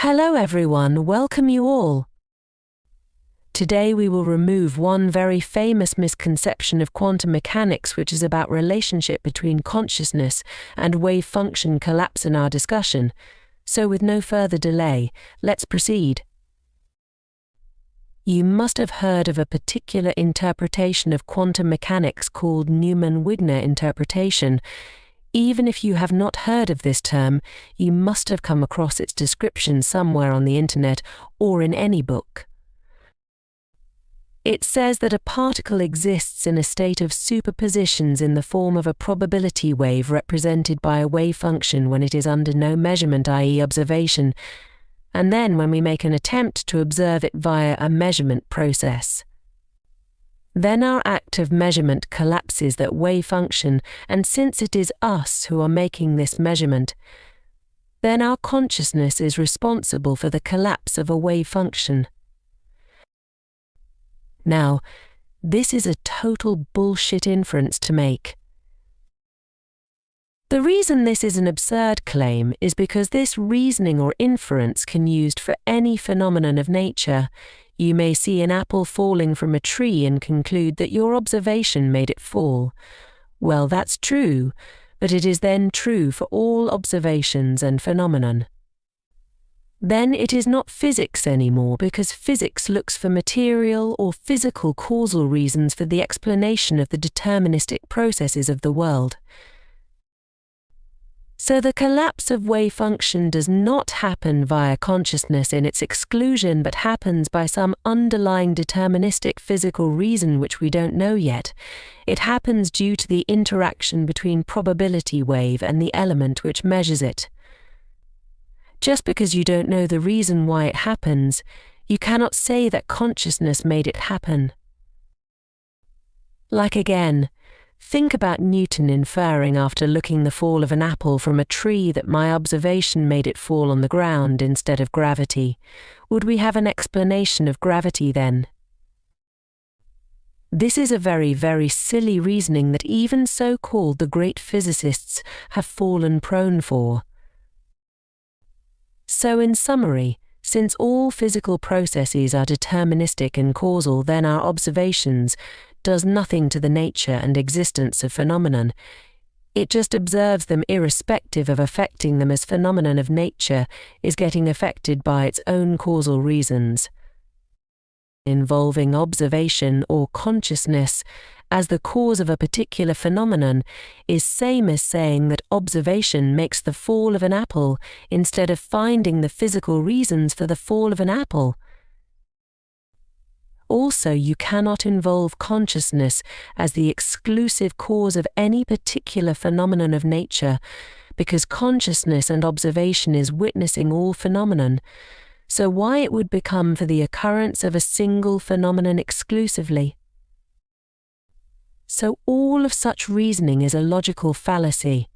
Hello everyone, welcome you all. Today we will remove one very famous misconception of quantum mechanics, which is about relationship between consciousness and wave function collapse in our discussion. So with no further delay, let's proceed. You must have heard of a particular interpretation of quantum mechanics called Newman-Wigner interpretation. Even if you have not heard of this term, you must have come across its description somewhere on the internet or in any book. It says that a particle exists in a state of superpositions in the form of a probability wave represented by a wave function when it is under no measurement, i.e. observation, and then when we make an attempt to observe it via a measurement process. Then our act of measurement collapses that wave function, and since it is us who are making this measurement, then our consciousness is responsible for the collapse of a wave function. Now, this is a total bullshit inference to make. The reason this is an absurd claim is because this reasoning or inference can be used for any phenomenon of nature. You may see an apple falling from a tree and conclude that your observation made it fall. Well, that's true, but it is then true for all observations and phenomenon. Then it is not physics anymore, because physics looks for material or physical causal reasons for the explanation of the deterministic processes of the world. So the collapse of wave function does not happen via consciousness in its exclusion, but happens by some underlying deterministic physical reason which we don't know yet. It happens due to the interaction between probability wave and the element which measures it. Just because you don't know the reason why it happens, you cannot say that consciousness made it happen. Like again, think about Newton inferring after looking the fall of an apple from a tree that my observation made it fall on the ground instead of gravity. Would we have an explanation of gravity then? This is a very, very silly reasoning that even so-called the great physicists have fallen prone for. So in summary, since all physical processes are deterministic and causal, then our observations does nothing to the nature and existence of phenomenon. It just observes them irrespective of affecting them, as phenomenon of nature is getting affected by its own causal reasons. Involving observation or consciousness as the cause of a particular phenomenon is same as saying that observation makes the fall of an apple instead of finding the physical reasons for the fall of an apple. Also, you cannot involve consciousness as the exclusive cause of any particular phenomenon of nature, because consciousness and observation is witnessing all phenomenon. So why it would become for the occurrence of a single phenomenon exclusively? So all of such reasoning is a logical fallacy.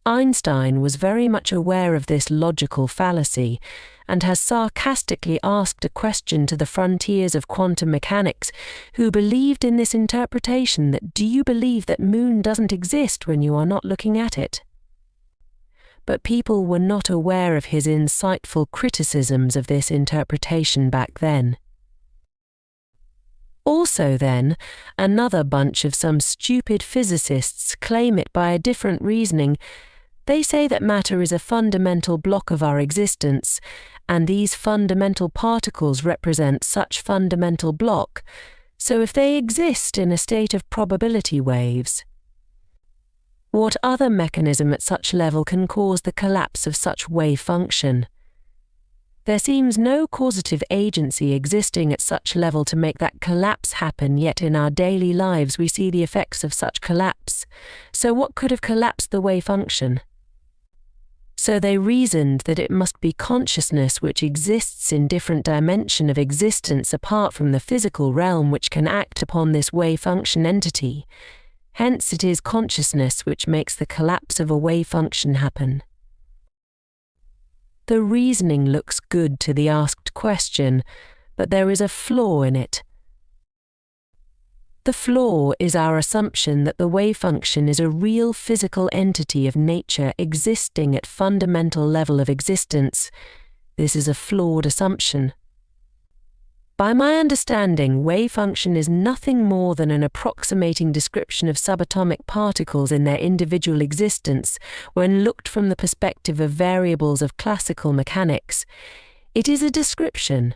Einstein was very much aware of this logical fallacy and has sarcastically asked a question to the frontiers of quantum mechanics who believed in this interpretation that do you believe that moon doesn't exist when you are not looking at it? But people were not aware of his insightful criticisms of this interpretation back then. Also then, another bunch of some stupid physicists claim it by a different reasoning. They say that matter is a fundamental block of our existence, and these fundamental particles represent such fundamental block, so if they exist in a state of probability waves, what other mechanism at such level can cause the collapse of such wave function? There seems no causative agency existing at such level to make that collapse happen, yet in our daily lives we see the effects of such collapse. So what could have collapsed the wave function? So they reasoned that it must be consciousness which exists in different dimension of existence apart from the physical realm which can act upon this wave function entity. Hence it is consciousness which makes the collapse of a wave function happen. The reasoning looks good to the asked question, but there is a flaw in it. The flaw is our assumption that the wave function is a real physical entity of nature existing at fundamental level of existence. This is a flawed assumption. By my understanding, wave function is nothing more than an approximating description of subatomic particles in their individual existence when looked from the perspective of variables of classical mechanics. It is a description.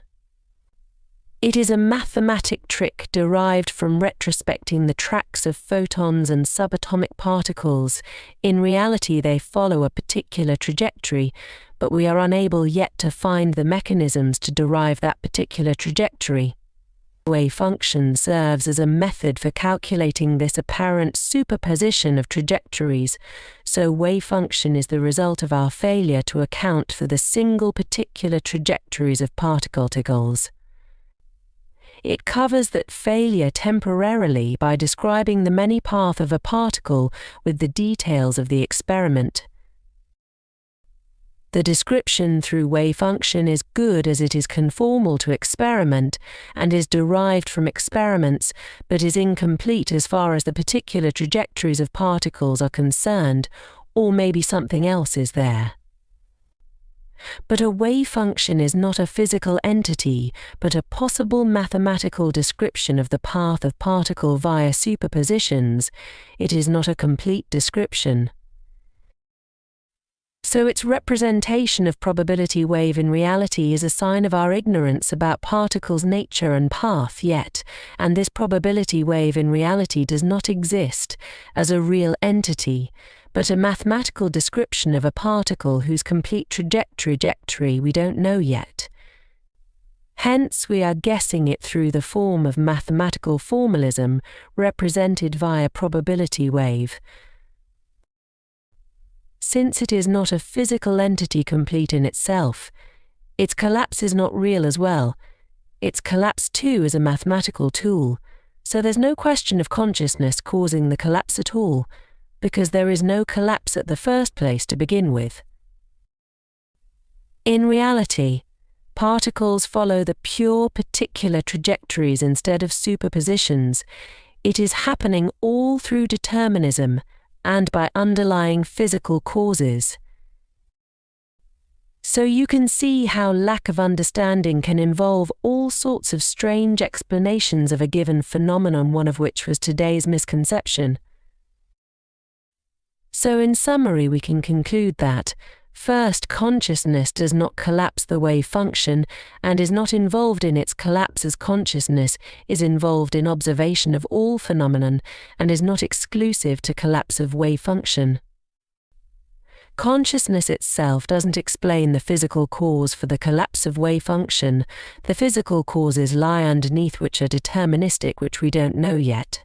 It is a mathematic trick derived from retrospecting the tracks of photons and subatomic particles. In reality, they follow a particular trajectory, but we are unable yet to find the mechanisms to derive that particular trajectory. Wave function serves as a method for calculating this apparent superposition of trajectories, so wave function is the result of our failure to account for the single particular trajectories of particles. It covers that failure temporarily by describing the many path of a particle with the details of the experiment. The description through wave function is good as it is conformal to experiment and is derived from experiments, but is incomplete as far as the particular trajectories of particles are concerned, or maybe something else is there. But a wave function is not a physical entity, but a possible mathematical description of the path of particle via superpositions. It is not a complete description. So its representation of probability wave in reality is a sign of our ignorance about particles' nature and path yet, and this probability wave in reality does not exist as a real entity, but a mathematical description of a particle whose complete trajectory we don't know yet. Hence we are guessing it through the form of mathematical formalism represented via probability wave. Since it is not a physical entity complete in itself, its collapse is not real as well. Its collapse too is a mathematical tool, so there's no question of consciousness causing the collapse at all, because there is no collapse at the first place to begin with. In reality, particles follow the pure particular trajectories instead of superpositions. It is happening all through determinism and by underlying physical causes. So you can see how lack of understanding can involve all sorts of strange explanations of a given phenomenon, one of which was today's misconception. So in summary, we can conclude that, first, consciousness does not collapse the wave function and is not involved in its collapse as consciousness is involved in observation of all phenomenon and is not exclusive to collapse of wave function. Consciousness itself doesn't explain the physical cause for the collapse of wave function. The physical causes lie underneath, which are deterministic, which we don't know yet.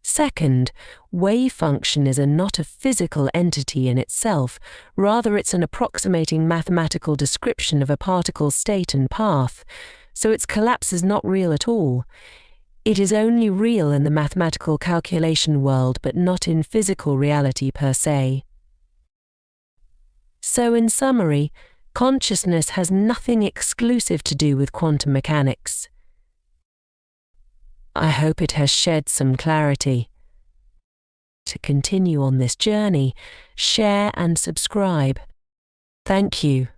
Second, wave function is not a physical entity in itself, rather it's an approximating mathematical description of a particle's state and path, so its collapse is not real at all. It is only real in the mathematical calculation world, but not in physical reality per se. So in summary, consciousness has nothing exclusive to do with quantum mechanics. I hope it has shed some clarity. To continue on this journey, share and subscribe. Thank you.